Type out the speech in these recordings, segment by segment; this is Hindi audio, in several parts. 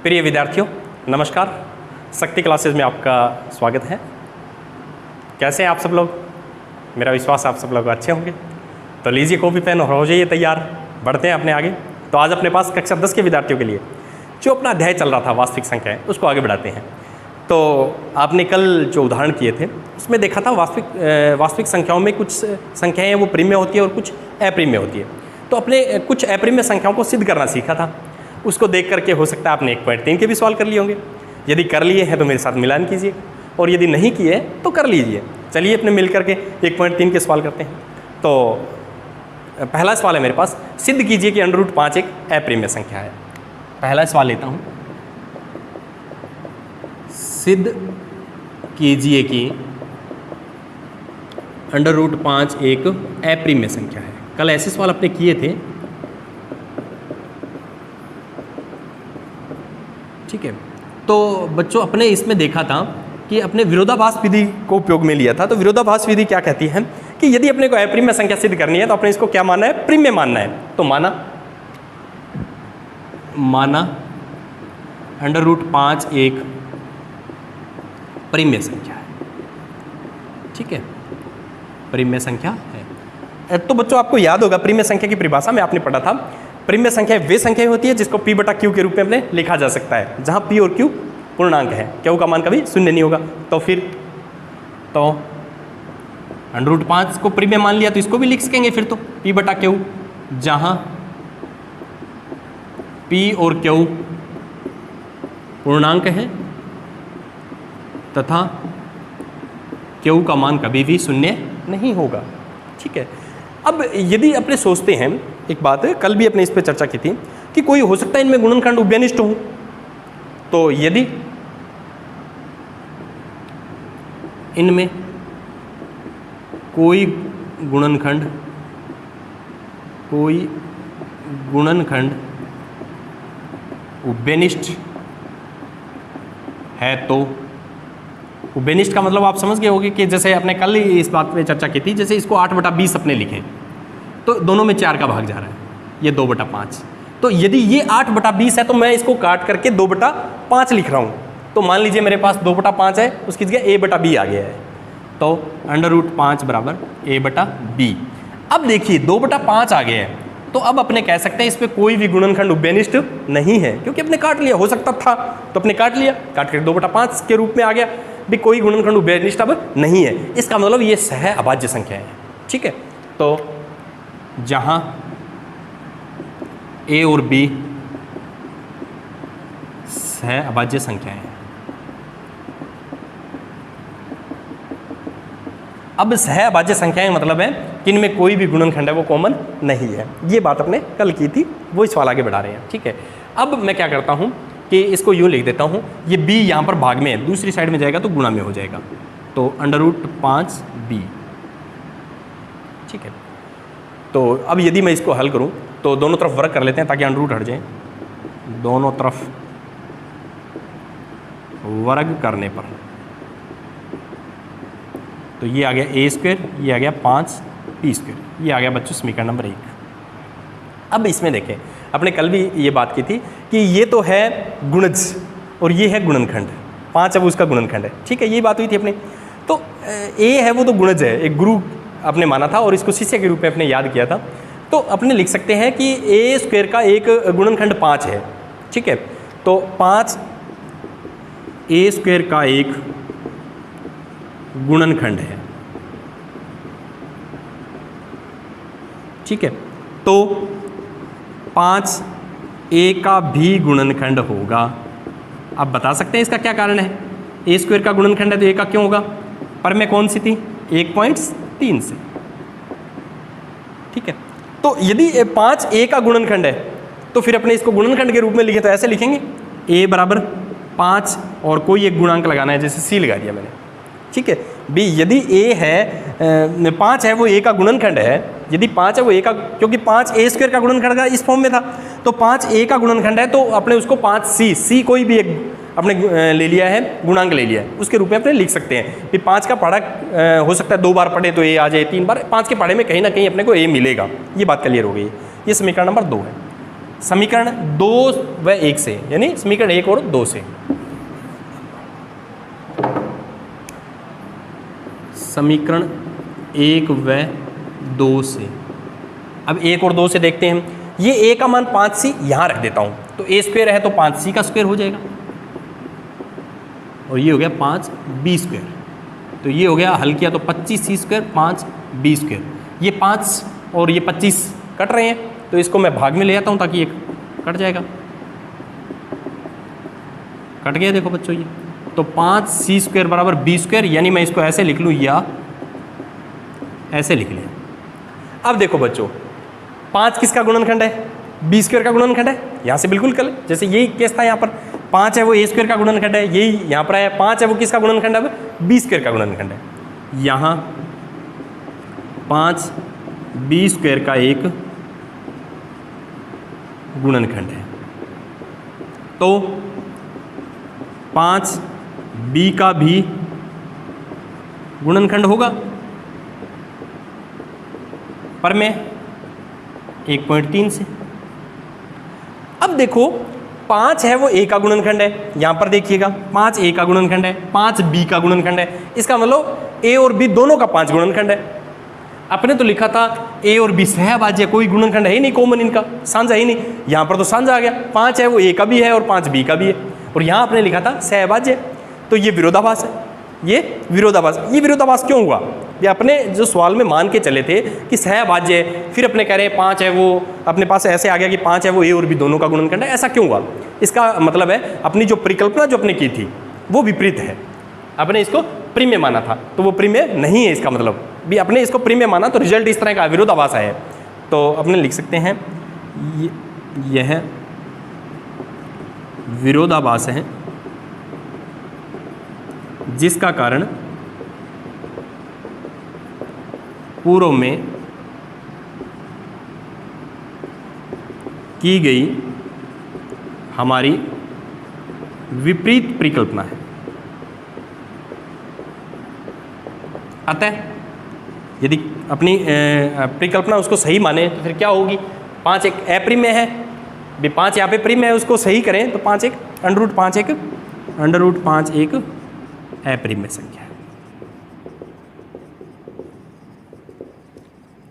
प्रिय विद्यार्थियों नमस्कार। शक्ति क्लासेस में आपका स्वागत है। कैसे हैं आप सब लोग? मेरा विश्वास आप सब लोग अच्छे होंगे। तो लीजिए कॉपी पेन और हो जाइए तैयार, बढ़ते हैं अपने आगे। तो आज अपने पास कक्षा 10 के विद्यार्थियों के लिए जो अपना अध्याय चल रहा था वास्तविक संख्याएं, उसको आगे बढ़ाते हैं। तो आपने कल जो उदाहरण किए थे उसमें देखा था वास्तविक संख्याओं में कुछ संख्याएँ वो प्रिमेय होती है और कुछ अप्रिमेय होती है। तो अपने कुछ अप्रिमेय संख्याओं को सिद्ध करना सीखा था। उसको देख करके हो सकता है आपने 1.3 के भी सवाल कर लिए होंगे। यदि कर लिए हैं तो मेरे साथ मिलान कीजिए, और यदि नहीं किए तो कर लीजिए। चलिए अपने मिल करके 1.3 के सवाल करते हैं। तो पहला सवाल है मेरे पास, सिद्ध कीजिए कि √5 एक अप्रिमेय संख्या है। पहला सवाल लेता हूँ, सिद्ध कीजिए कि √5 एक अप्रिमेय संख्या है। कल ऐसे सवाल अपने किए थे, ठीक है। तो बच्चों अपने इसमें देखा था कि अपने विरोधाभास विधि को उपयोग में लिया था। तो विरोधाभास विधि क्या कहती है कि यदि अपने को अप्रिमेय संख्या सिद्ध करनी है तो अपने इसको क्या मानना है? प्रिमेय मानना है। तो माना √5 एक प्रिमेय संख्या है, ठीक है, प्रिमेय संख्या है। तो बच्चों आपको याद होगा प्रिमेय संख्या की परिभाषा में आपने पढ़ा था, प्रिमेय संख्या वे संख्या होती है जिसको P/Q के रूप में अपने लिखा जा सकता है, जहां P और Q पूर्णांक है, Q का मान कभी शून्य नहीं होगा। तो फिर तो √5 को प्रिमेय मान लिया तो इसको भी लिख सकेंगे फिर तो P/Q, जहां P और Q पूर्णांक है तथा Q का मान कभी भी शून्य नहीं होगा, ठीक है। अब यदि अपने सोचते हैं, एक बात है कल भी अपने इस पर चर्चा की थी कि कोई हो सकता है इनमें गुणनखंड उभयनिष्ठ हो। तो यदि इनमें कोई गुणनखंड उभयनिष्ठ है, तो उभयनिष्ठ का मतलब आप समझ गए होंगे कि जैसे आपने कल ही इस बात पे चर्चा की थी, जैसे इसको 8/20 अपने लिखें तो दोनों में 4 का भाग जा रहा है, ये 2/5। तो यदि ये 8/20 है तो मैं इसको काट करके 2/5 लिख रहा हूँ। तो मान लीजिए मेरे पास 2/5 है, उसकी जगह a/b आ गया है। तो √5 बराबर a/b। अब देखिए 2/5 आ गया है, तो अब अपने कह सकते हैं इस पर कोई भी गुणनखंड उभयनिष्ठ नहीं है, क्योंकि अपने काट लिया। हो सकता था तो अपने काट लिया, काट कर 2/5 के रूप में आ गया भी, कोई गुणनखंड उभयनिष्ठ अब नहीं है। इसका मतलब ये सह अभाज्य संख्या है, ठीक है। तो जहां a और b सह अभाज्य संख्याएं हैं। अब सह अभाज्य संख्याएं मतलब है कि इनमें कोई भी गुणनखंड है वो कॉमन नहीं है। ये बात अपने कल की थी, वो सवाल आगे बढ़ा रहे हैं, ठीक है। अब मैं क्या करता हूं कि इसको यूँ लिख देता हूं, ये b यहाँ पर भाग में है, दूसरी साइड में जाएगा तो गुणा में हो जाएगा। तो √5b, ठीक है। तो अब यदि मैं इसको हल करूं तो दोनों तरफ वर्ग कर लेते हैं ताकि √ हट जाए। दोनों तरफ वर्ग करने पर तो ये आ गया a², ये आ गया 5p², ये आ गया बच्चों समीकरण नंबर 1। अब इसमें देखें, अपने कल भी ये बात की थी कि ये तो है गुणज और ये है गुणनखंड। 5 अब उसका गुणनखंड है, ठीक है, ये बात हुई थी अपने। तो a है वो तो गुणज है, एक गुरु अपने माना था और इसको शिष्य के रूप में अपने याद किया था। तो अपने लिख सकते हैं कि a² का एक गुणनखंड 5 है, ठीक है। तो 5 a² का एक गुणनखंड है, ठीक है। तो 5 a का भी गुणनखंड होगा। अब बता सकते हैं इसका क्या कारण है? a² का गुणनखंड है तो a का क्यों होगा? पर में कौन सी थी? 1.3 से, ठीक है। तो यदि 5 a का गुणनखंड है तो फिर अपने इसको गुणनखंड के रूप में लिखे तो ऐसे लिखेंगे a बराबर 5 और कोई एक गुणांक लगाना है, जैसे c लगा दिया मैंने, ठीक है। b यदि a है 5 है वो a का गुणनखंड है, यदि 5 है वो a का, क्योंकि 5 a² का गुणनखंड का इस फॉर्म में था, तो 5 a का गुणनखंड है तो अपने उसको 5c कोई भी एक अपने ले लिया है, गुणांक ले लिया है, उसके रूप में अपने लिख सकते हैं कि 5 का पढ़ा हो सकता है 2 बार पढ़े तो a आ जाए, 3 बार, 5 के पढ़े में कहीं ना कहीं अपने को a मिलेगा। ये बात क्लियर हो गई। ये समीकरण नंबर 2 है। समीकरण 2 व 1 से, यानी समीकरण 1 और 2 से, समीकरण 1 व 2 से। अब 1 और 2 से देखते हैं, ये a का मान 5c यहां रख देता हूं, तो a स्क्वायर है तो 5c का स्क्वायर हो जाएगा, और ये हो गया 5b स्क्वायर, तो ये हो गया हल किया तो 25c स्क्वायर 5b स्क्वायर। ये 5 और ये 25 कट रहे हैं, तो इसको मैं भाग में ले आता हूं ताकि ये कट जाएगा, कट गया देखो बच्चों ये, तो 5c स्क्वायर बराबर b स्क्वायर, यानी मैं इसको ऐसे लिख लूँ या ऐसे लिख लिया। अब देखो बच्चों 5 किसका गुणनखंड है, b स्क्वायर का गुणनखंड है, यहाँ से बिल्कुल कल जैसे यही केस था, यहाँ पर 5 है वो a स्क्वायर का गुणनखंड है, यही यहाँ पर है 5 है वो किसका गुणनखंड है, अब b स्क्वायर का गुणनखंड है। यहाँ 5b स्क्वायर का एक गुणनखंड है, तो 5b का भी गुणनखंड होगा, पर में 1.3 से। अब देखो 5 है वो a का गुणनखंड है, यहां पर देखिएगा 5 a का गुणनखंड है, 5 b का गुणनखंड है, इसका मतलब a और b दोनों का 5 गुणनखंड है। आपने तो लिखा था a और b सहभाज्य, कोई गुणनखंड है ही नहीं कॉमन, इनका साझा ही नहीं, यहां पर तो साझा आ गया, 5 है वो a का भी है और 5 b का भी है, और यहां आपने लिखा था सहभाज्य, तो ये विरोधाभास है, ये विरोधाभास क्यों हुआ? ये अपने जो सवाल में मान के चले थे कि सहभाज्य है, फिर अपने कह रहे हैं 5 है वो, अपने पास ऐसे आ गया कि 5 है वो a और b दोनों का गुणनखंड है, ऐसा क्यों हुआ? इसका मतलब है अपनी जो परिकल्पना जो अपने की थी वो विपरीत है, अपने इसको प्रिमेय माना था तो वो प्रिमेय नहीं है, इसका मतलब भी अपने इसको प्रिमेय माना तो रिजल्ट इस तरह का विरोधाभास है। तो अपने लिख सकते हैं यह विरोधाभास है, जिसका कारण पूर्व में की गई हमारी विपरीत परिकल्पना है। अतः यदि अपनी परिकल्पना उसको सही माने तो फिर क्या होगी, 5 एक अप्रिमेय है, भी 5 यहाँ पे प्रिमेय है, उसको सही करें तो 5 एक √5 एक अप्रिमेय संख्या है।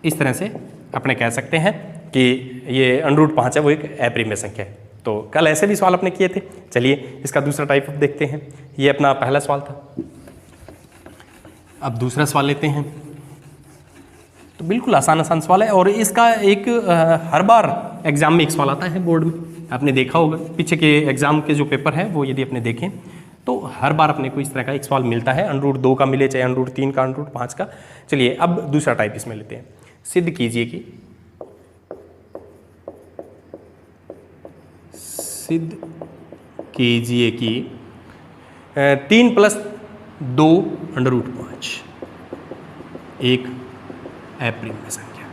इस तरह से अपने कह सकते हैं कि ये √5 है वो एक अप्रिमेय संख्या है। तो कल ऐसे भी सवाल अपने किए थे। चलिए इसका दूसरा टाइप अब देखते हैं। ये अपना पहला सवाल था, अब दूसरा सवाल लेते हैं। तो बिल्कुल आसान सवाल है और इसका एक हर बार एग्जाम में एक सवाल आता है बोर्ड में, आपने देखा होगा पीछे के एग्जाम के जो पेपर है वो यदि अपने देखें तो हर बार अपने को इस तरह का एक सवाल मिलता है, √2 का मिले चाहे √3 का √5 का। चलिए अब दूसरा टाइप इसमें लेते हैं। सिद्ध कीजिए कि 3 + 2 √5 एक अप्रिमेय संख्या।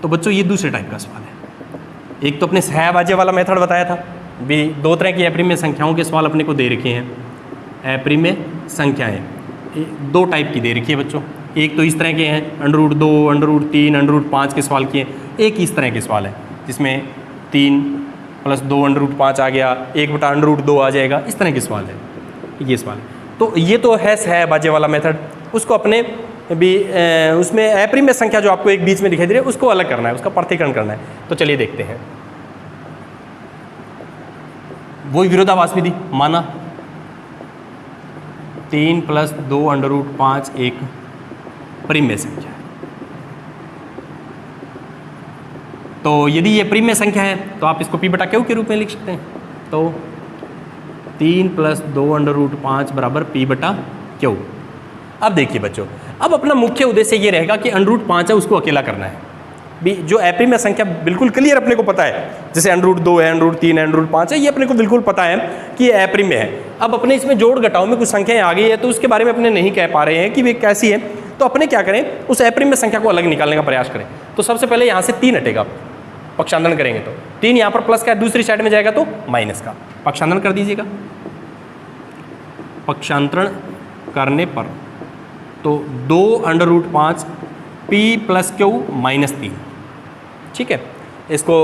तो बच्चों ये दूसरे टाइप का सवाल है। एक तो अपने सहभाज्य वाला मेथड बताया था, भी 2 तरह की अप्रिमेय संख्याओं के सवाल अपने को दे रखे हैं। अप्रिमेय संख्याएं 2 टाइप की दे रखी है बच्चों, एक तो इस तरह के हैं √2 √3 √5 के सवाल किए, एक इस तरह के सवाल है जिसमें 3 + 2 √5 आ गया, 1/√2 आ जाएगा, इस तरह के सवाल है ये सवाल। तो ये तो है सहभाज्य वाला मेथड, उसको अपने भी उसमें अप्रिमेय संख्या जो आपको एक बीच में दिखाई दे रही है उसको अलग करना है, उसका पृथक्करण करना है। तो चलिए देखते हैं। वही विरोधाभास विधि माना 3 + 2 √5 एक प्रिमेय संख्या है। तो यदि ये प्रिमेय संख्या है तो आप इसको p/q के रूप में लिख सकते हैं। तो 3 + 2 √5 = p/q। अब देखिए बच्चों, अब अपना मुख्य उद्देश्य ये रहेगा कि √5 है उसको अकेला करना है। भी जो अप्रिमेय संख्या बिल्कुल क्लियर अपने को पता है, जैसे √2 है √3 है √5 है, ये अपने को बिल्कुल पता है कि ये अप्रिमेय है। अब अपने इसमें जोड़ घटाव में कुछ संख्याएं आ गई है तो उसके बारे में अपने नहीं कह पा रहे हैं कि वे कैसी है, तो अपने क्या करें, उस अप्रिमेय संख्या को अलग निकालने का प्रयास करें। तो सबसे पहले यहाँ से 3 हटेगा, पक्षांतरण करेंगे तो 3 यहाँ पर प्लस का दूसरी साइड में जाएगा तो माइनस का, पक्षांतरण कर दीजिएगा। पक्षांतरण करने पर तो 2 √5 p + q - 3, ठीक है। इसको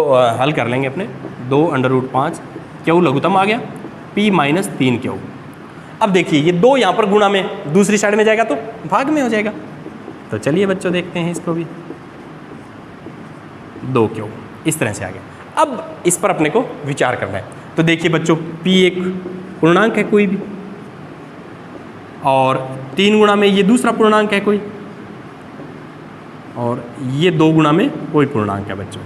हल कर लेंगे अपने। 2√5 क्यू लघुत्तम आ गया, p माइनस 3 क्यू। अब देखिए ये 2 यहाँ पर गुणा में दूसरी साइड में जाएगा तो भाग में हो जाएगा। तो चलिए बच्चों देखते हैं इसको भी, 2 क्यू इस तरह से आ गया। अब इस पर अपने को विचार करना है। तो देखिए बच्चों p एक पूर्णांक है कोई भी, और 3 गुणा में ये दूसरा पूर्णांक है कोई, और ये 2 गुणा में कोई पूर्णांक है बच्चों।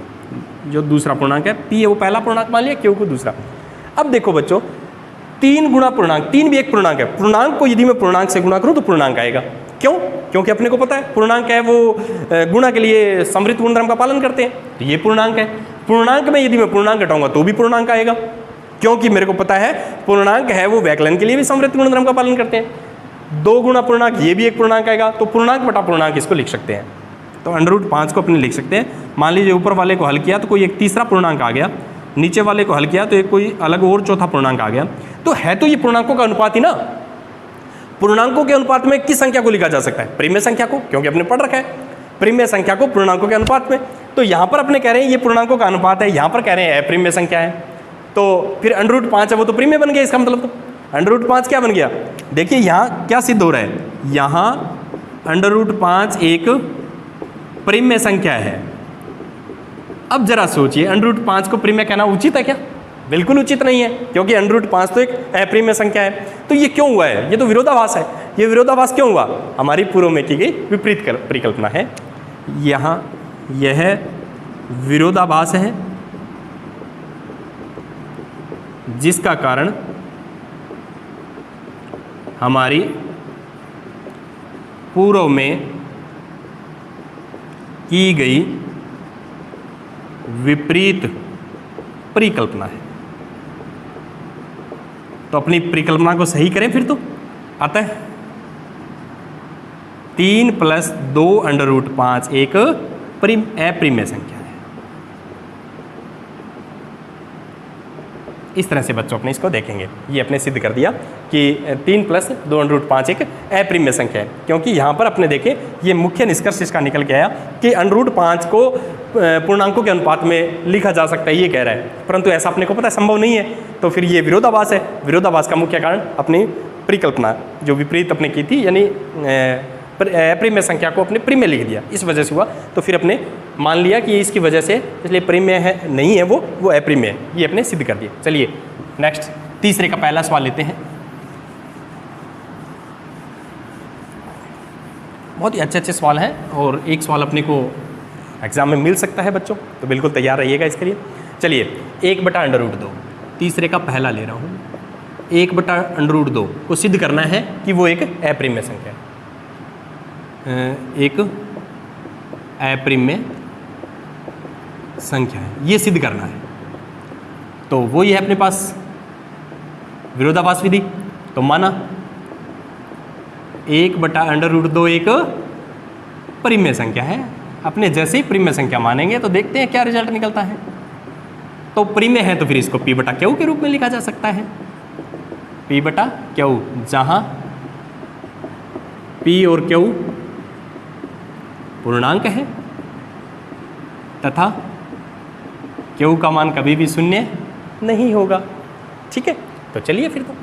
जो दूसरा पूर्णांक है p है वो पहला पूर्णांक मान लिया, q को दूसरा। अब देखो बच्चों 3 गुणा पूर्णांक, 3 भी एक पूर्णांक है। पूर्णांक को यदि मैं पूर्णांक से गुणा करूं तो पूर्णांक आएगा। क्यों? क्योंकि अपने को पता है पूर्णांक है वो गुणा के लिए समृद्ध गुणधर्म का पालन करते हैं। तो ये पूर्णांक है। पूर्णांक में यदि मैं पूर्णांक घटाऊंगा तो भी पूर्णांक आएगा, क्योंकि मेरे को पता है पूर्णांक है वो व्यकलन के लिए भी समृद्ध गुणधर्म का पालन करते हैं। 2 गुणा पूर्णांक, ये भी एक पूर्णांक आएगा। तो पूर्णांक बटा पूर्णांक इसको लिख सकते हैं। तो √5 को अपने लिख सकते हैं। मान लीजिए ऊपर वाले को हल किया तो कोई एक तीसरा पूर्णांक आ गया, नीचे वाले को हल किया तो एक कोई अलग और चौथा पूर्णांक आ गया। तो है तो ये पूर्णांकों का अनुपात ही ना। पूर्णांकों के अनुपात में किस संख्या को लिखा जा सकता है? परिमेय संख्या को, क्योंकि अपने पढ़ रखा है परिमेय संख्या को पूर्णांकों के अनुपात में। तो यहाँ पर अपने कह रहे हैं ये पूर्णांकों का अनुपात है, यहाँ पर कह रहे हैं अप्रिमेय संख्या है। तो फिर √5 है वो तो परिमेय बन गया। इसका मतलब तो √5 क्या बन गया? देखिए यहाँ क्या सिद्ध हो रहा है, यहाँ √5 एक परिमेय संख्या है। अब जरा सोचिए √5 को परिमेय कहना उचित है क्या? बिल्कुल उचित नहीं है, क्योंकि √5 तो एक अपरिमेय संख्या है। तो ये क्यों हुआ है? ये तो विरोधाभास है। ये विरोधाभास क्यों हुआ? हमारी पूर्व में की गई विपरीत परिकल्पना है। यहाँ यह विरोधाभास है, जिसका कारण हमारी पूर्व में की गई विपरीत परिकल्पना है। तो अपनी परिकल्पना को सही करें फिर तो। अतः 3 + 2√5 एक अपरिमेय संख्या है। इस तरह से बच्चों अपने इसको देखेंगे। ये अपने सिद्ध कर दिया कि 3 + 2√5 एक अपरिमेय संख्या है, क्योंकि यहाँ पर अपने देखें ये मुख्य निष्कर्ष इसका निकल के आया कि √5 को पूर्णांकों के अनुपात में लिखा जा सकता है, ये कह रहा है। परंतु ऐसा अपने को पता है संभव नहीं है। तो फिर ये विरोधाभास है। विरोधाभास का मुख्य कारण अपनी परिकल्पना जो विपरीत अपने की थी, यानी अपरिमेय संख्या को अपने परिमेय लिख दिया, इस वजह से हुआ। तो फिर अपने मान लिया कि इसकी वजह से, इसलिए परिमेय है नहीं है वो अपरिमेय, ये अपने सिद्ध कर दिया। चलिए नेक्स्ट तीसरे का पहला सवाल लेते हैं। बहुत ही अच्छे सवाल हैं और एक सवाल अपने को एग्जाम में मिल सकता है बच्चों, तो बिल्कुल तैयार रहिएगा इसके लिए। चलिए 1/√2 तीसरे का पहला ले रहा हूँ। 1/√2 को सिद्ध करना है कि वो एक अपरिमेय संख्या है, एक अपरिमेय संख्या है, ये सिद्ध करना है। तो वो ही है अपने पास विरोधाभास विधि। तो माना 1/√2 एक परिमेय संख्या है। अपने जैसे ही परिमेय संख्या मानेंगे तो देखते हैं क्या रिजल्ट निकलता है। तो परिमेय है तो फिर इसको p/q के रूप में लिखा जा सकता है। p/q, जहाँ p और q पूर्णांक है तथा q का मान कभी भी 0 नहीं होगा। ठीक है, तो चलिए फिर तो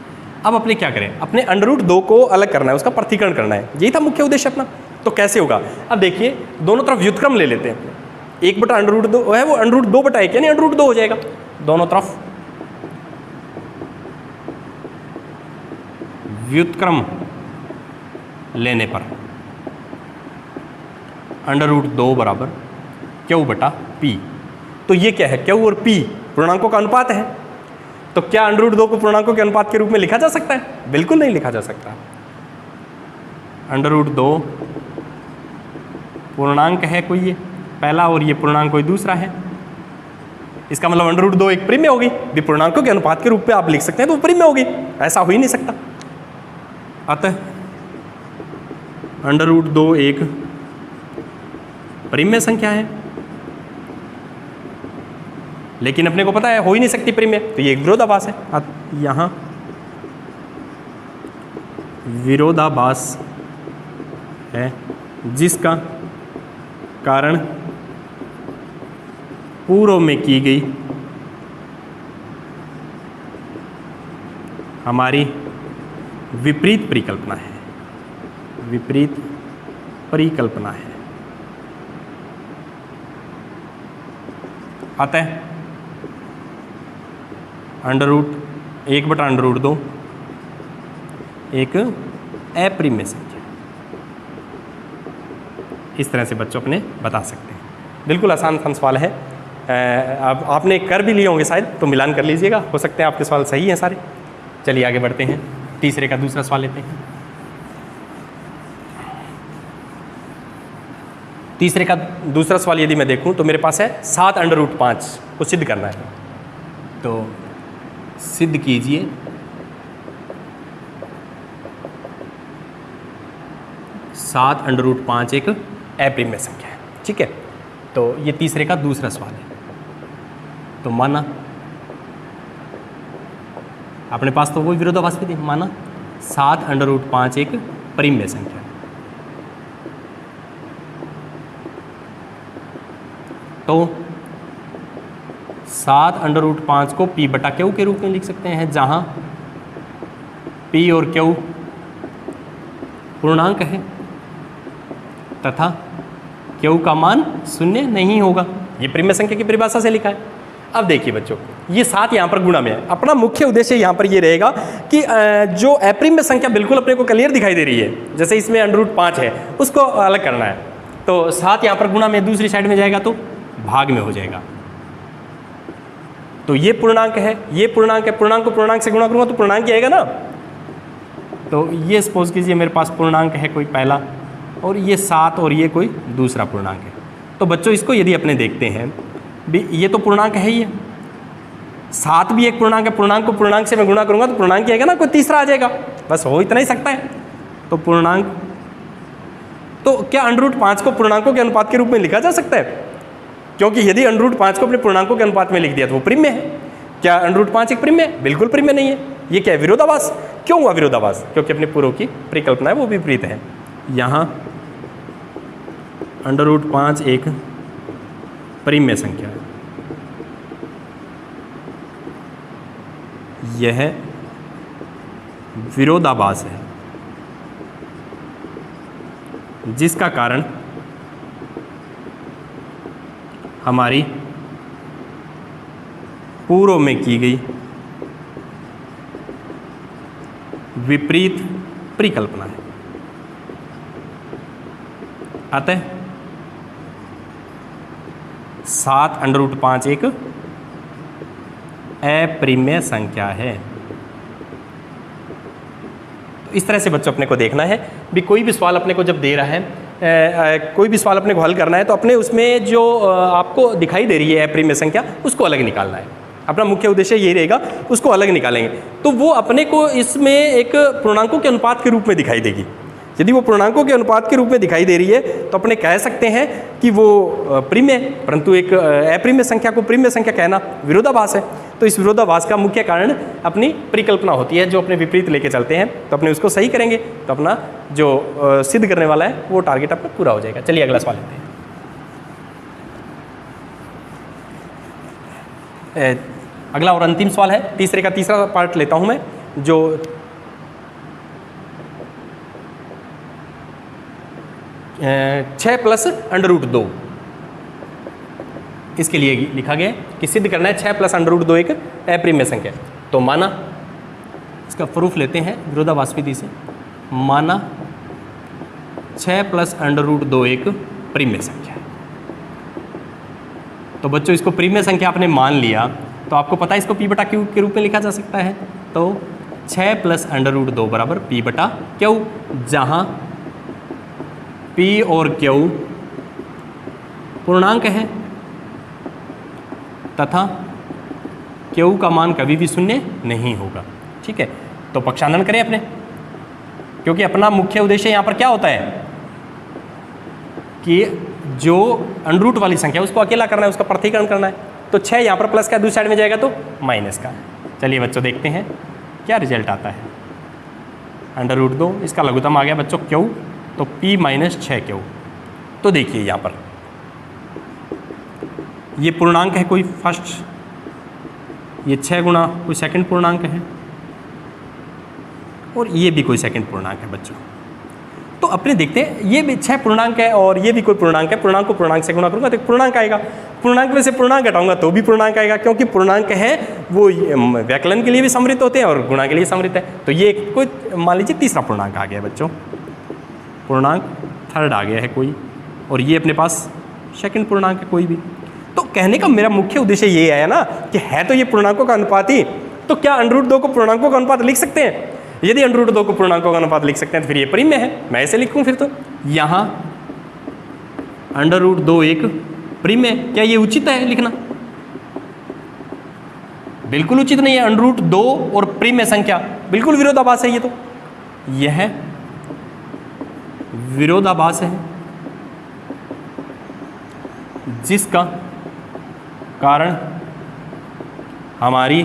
अब अपने क्या करें, अपने √2 को अलग करना है, उसका पृथक्करण करना है। यही था मुख्य उद्देश्य अपना। तो कैसे होगा? अब देखिए दोनों तरफ व्युत्क्रम ले लेते हैं। 1/√2 है वो √2/1 यानी √2 हो जाएगा। दोनों तरफ व्युत्क्रम लेने पर √2 बराबर q/p। तो ये क्या है? q और p पूर्णांकों का अनुपात है। तो क्या √2 को पूर्णांकों के अनुपात के रूप में लिखा जा सकता है? बिल्कुल नहीं लिखा जा सकता। √2 पूर्णांक है कोई ये पहला और ये पूर्णांक कोई दूसरा है। इसका मतलब √2 एक परिमेय होगी। भी पूर्णांकों के अनुपात के रूप में आप लिख सकते हैं तो वो परिमेय होगी, ऐसा हो ही नहीं सकता। अतः √2 एक परिमेय संख्या है, लेकिन अपने को पता है हो ही नहीं सकती परिमेय, तो ये एक विरोधाभास है। यहाँ विरोधाभास है जिसका कारण पूर्व में की गई हमारी विपरीत परिकल्पना है, विपरीत परिकल्पना है। अतः √1/√2 एक अप्रिमेय संख्या। इस तरह से बच्चों अपने बता सकते हैं। बिल्कुल आसान सवाल है। अब आपने कर भी लिए होंगे शायद, तो मिलान कर लीजिएगा, हो सकते हैं आपके सवाल सही हैं सारे। चलिए आगे बढ़ते हैं, तीसरे का दूसरा सवाल लेते हैं। तीसरे का दूसरा सवाल यदि मैं देखूं तो मेरे पास है 7√5 को सिद्ध करना है। तो सिद्ध कीजिए 7√5 एक अप्रिमेय संख्या है। ठीक है, तो ये तीसरे का दूसरा सवाल है। तो माना अपने पास तो वही विरोधाभास भी थी, माना 7√5 एक परिमेय संख्या है। तो 7√5 को P/Q के रूप में लिख सकते हैं, जहां P और Q पूर्णांक है तथा Q का मान 0 नहीं होगा। ये परिमेय संख्या की परिभाषा से लिखा है। अब देखिए बच्चों, ये 7 यहाँ पर गुणा में है। अपना मुख्य उद्देश्य यहाँ पर ये रहेगा कि जो अप्रिमेय संख्या बिल्कुल अपने को क्लियर दिखाई दे रही है, जैसे इसमें √5 है, उसको अलग करना है। तो 7 यहाँ पर गुणा में दूसरी साइड में जाएगा तो भाग में हो जाएगा। तो ये पूर्णांक है, ये पूर्णांक है, पूर्णांक को पूर्णांक से गुणा करूँगा तो पूर्णांक ही आएगा ना। तो ये सपोज कीजिए मेरे पास पूर्णांक है कोई पहला, और ये 7 और ये कोई दूसरा पूर्णांक है। तो बच्चों इसको यदि अपने देखते हैं भी, ये तो पूर्णांक है ही है, 7 भी एक पूर्णांक है, पूर्णांक को पूर्णांक से मैं गुणा करूँगा तो पूर्णांक ही आएगा ना, कोई तीसरा आ जाएगा, बस हो इतना ही सकता है। तो पूर्णांक, तो क्या √5 को पूर्णांकों के अनुपात के रूप में लिखा जा सकता है? क्योंकि यदि √5 को अपने पूर्णांकों के अनुपात में लिख दिया तो वो प्रिम्य है। क्या √5 एक प्रिम्य है? बिल्कुल प्रिम्य नहीं है। ये क्या है? विरोधाभास। क्यों हुआ विरोधाभास? क्योंकि अपने पूर्व की परिकल्पना है वो विपरीत है। यहाँ √5 एक प्रिम्य संख्या है, यह विरोधाभास है, जिसका कारण हमारी पूर्व में की गई विपरीत परिकल्पना है। अतः 7√5 एक अप्रिमेय संख्या है। तो इस तरह से बच्चों अपने को देखना है भी, कोई भी सवाल अपने को जब दे रहा है, कोई भी सवाल अपने को हल करना है, तो अपने उसमें जो आपको दिखाई दे रही है अप्रिमेय संख्या, उसको अलग निकालना है। अपना मुख्य उद्देश्य यही रहेगा, उसको अलग निकालेंगे तो वो अपने को इसमें एक पूर्णांकों के अनुपात के रूप में दिखाई देगी। यदि वो पूर्णांकों के अनुपात के रूप में दिखाई दे रही है तो अपने कह सकते हैं कि वो प्रिम्य है, परंतु एक अप्रिम्य संख्या को प्रिम्य संख्या कहना विरोधाभास है। तो इस विरोधाभास का मुख्य कारण अपनी परिकल्पना होती है, जो अपने विपरीत लेके चलते हैं। तो अपने उसको सही करेंगे तो अपना जो सिद्ध करने वाला है वो टारगेट अपना पूरा हो जाएगा। चलिए अगला सवाल लेते हैं। अगला और अंतिम सवाल है, तीसरे का तीसरा पार्ट लेता हूं मैं, जो 6 + √2 इसके लिए लिखा गया कि सिद्ध करना है 6 + √2 एक अप्रिमेय संख्या। तो माना, इसका प्रूफ लेते हैं विरोधाभास विधि से, माना 6 + √2 एक प्रिमेय संख्या है। तो बच्चों इसको प्रिमेय संख्या आपने मान लिया तो आपको पता है इसको P/Q के रूप में लिखा जा सकता है। तो 6 + √2 बराबर P/Q, जहाँ P और Q पूर्णांक है तथा Q का मान कभी भी 0 नहीं होगा। ठीक है, तो पक्षांतरण करें अपने, क्योंकि अपना मुख्य उद्देश्य यहाँ पर क्या होता है कि जो अंडर रूट वाली संख्या उसको अकेला करना है, उसका पृथक्करण करना है। तो 6 यहाँ पर प्लस का, दूसरी साइड में जाएगा तो माइनस का। चलिए बच्चों देखते हैं क्या रिजल्ट आता है। √2 इसका लघुत्तम आ गया बच्चों Q, तो P - 6Q। तो देखिए यहाँ पर ये पूर्णांक है कोई फर्स्ट, ये 6 गुना कोई सेकंड पूर्णांक है, और ये भी कोई सेकंड पूर्णांक है बच्चों। तो अपने देखते हैं, ये भी 6 पूर्णांक है और ये भी कोई पूर्णांक है। पूर्णांक को पूर्णांक से गुणा करूंगा तो पूर्णांक आएगा, पूर्णांक में से पूर्णांक घटाऊंगा तो भी पूर्णांक आएगा, क्योंकि पूर्णांक है वो व्याकलन के लिए भी समृद्ध होते हैं और गुणा के लिए समृद्ध है। तो ये कोई मान लीजिए तीसरा पूर्णांक आ गया बच्चों, पूर्णांक थर्ड आ गया है कोई, और ये अपने पास सेकंड पूर्णांक है कोई भी। तो कहने का मेरा मुख्य उद्देश्य ये है ना कि है तो ये पूर्णांकों का अनुपात ही, तो क्या √2 को पूर्णांकों का अनुपात लिख सकते हैं? यदि √2 को पूर्णांकों का अनुपात लिख सकते हैं तो फिर ये परिमेय है। मैं ऐसे लिखूं फिर तो यहाँ √2 एक परिमेय। क्या ये उचित है लिखना? बिल्कुल उचित नहीं है। √2 और परिमेय संख्या बिल्कुल विरोधाभास है। ये तो यह विरोधाभास है, जिसका कारण हमारी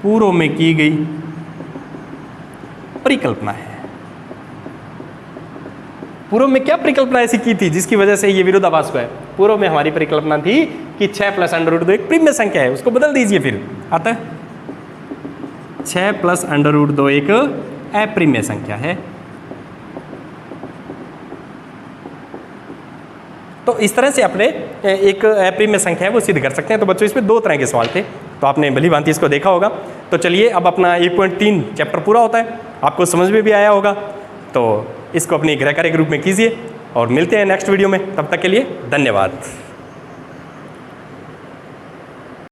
पूर्व में की गई परिकल्पना है। पूर्व में क्या परिकल्पना ऐसी की थी जिसकी वजह से ये विरोधाभास हुआ है? पूर्व में हमारी परिकल्पना थी कि 6 + √2 एक परिमेय संख्या है, उसको बदल दीजिए फिर। अतः 6 + √2 एक अपरिमेय संख्या है। तो इस तरह से अपने एक अपरिमेय संख्या है वो सिद्ध कर सकते हैं। तो बच्चों इसमें 2 तरह के सवाल थे, तो आपने भली भांति इसको देखा होगा। तो चलिए अब अपना 1.3 चैप्टर पूरा होता है, आपको समझ में भी आया होगा। तो इसको अपनी गृह कार्य के रूप में कीजिए और मिलते हैं नेक्स्ट वीडियो में। तब तक के लिए धन्यवाद।